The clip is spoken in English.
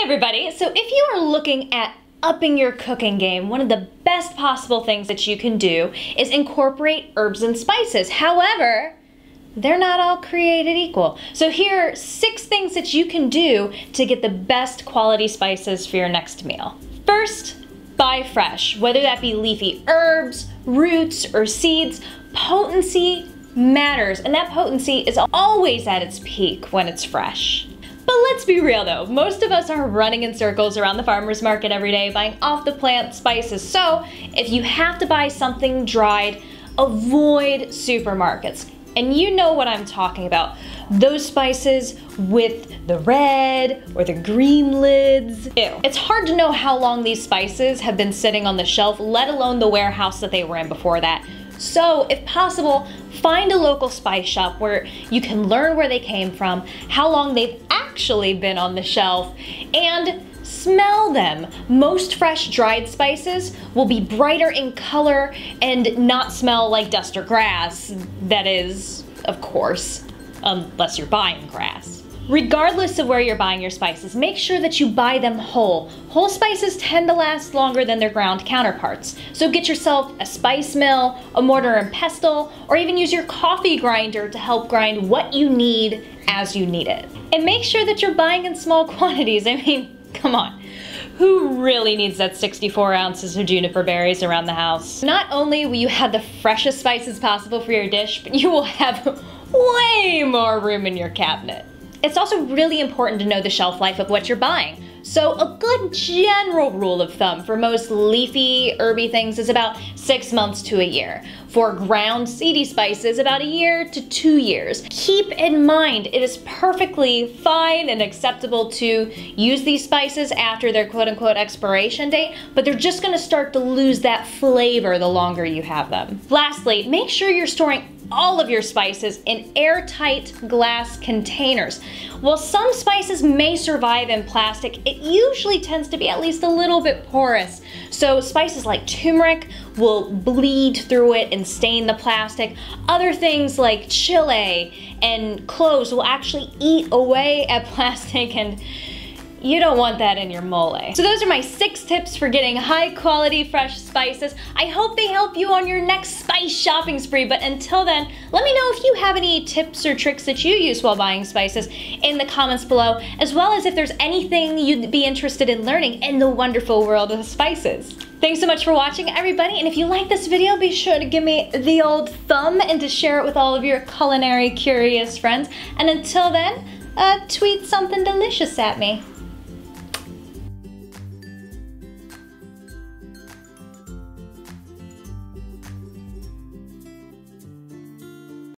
everybody, so if you are looking at upping your cooking game, one of the best possible things that you can do is incorporate herbs and spices. However, they're not all created equal. So here are 6 things that you can do to get the best quality spices for your next meal. First, buy fresh, whether that be leafy herbs, roots, or seeds. Potency matters, and that potency is always at its peak when it's fresh. But let's be real though, most of us are running in circles around the farmer's market every day buying off-the-plant spices. So if you have to buy something dried, avoid supermarkets. And you know what I'm talking about. Those spices with the red or the green lids. Ew. It's hard to know how long these spices have been sitting on the shelf, let alone the warehouse that they were in before that. So if possible, find a local spice shop where you can learn where they came from, how long they've actually been on the shelf, and smell them. Most fresh dried spices will be brighter in color and not smell like dust or grass. That is, of course, unless you're buying grass. Regardless of where you're buying your spices, make sure that you buy them whole. Whole spices tend to last longer than their ground counterparts. So get yourself a spice mill, a mortar and pestle, or even use your coffee grinder to help grind what you need as you need it. And make sure that you're buying in small quantities. I mean, come on. Who really needs that 64 ounces of juniper berries around the house? Not only will you have the freshest spices possible for your dish, but you will have way more room in your cabinet. It's also really important to know the shelf life of what you're buying. So a good general rule of thumb for most leafy, herby things is about 6 months to a year. For ground seedy spices, about a year to 2 years. Keep in mind, it is perfectly fine and acceptable to use these spices after their quote-unquote expiration date, but they're just gonna start to lose that flavor the longer you have them. Lastly, make sure you're storing all of your spices in airtight glass containers. While some spices may survive in plastic, it usually tends to be at least a little bit porous. So spices like turmeric will bleed through it and stain the plastic. Other things like chili and cloves will actually eat away at plastic, and you don't want that in your mole. So those are my 6 tips for getting high quality fresh spices. I hope they help you on your next spice shopping spree, but until then, let me know if you have any tips or tricks that you use while buying spices in the comments below, as well as if there's anything you'd be interested in learning in the wonderful world of spices. Thanks so much for watching, everybody, and if you like this video, be sure to give me the old thumb and to share it with all of your culinary curious friends. And until then, tweet something delicious at me.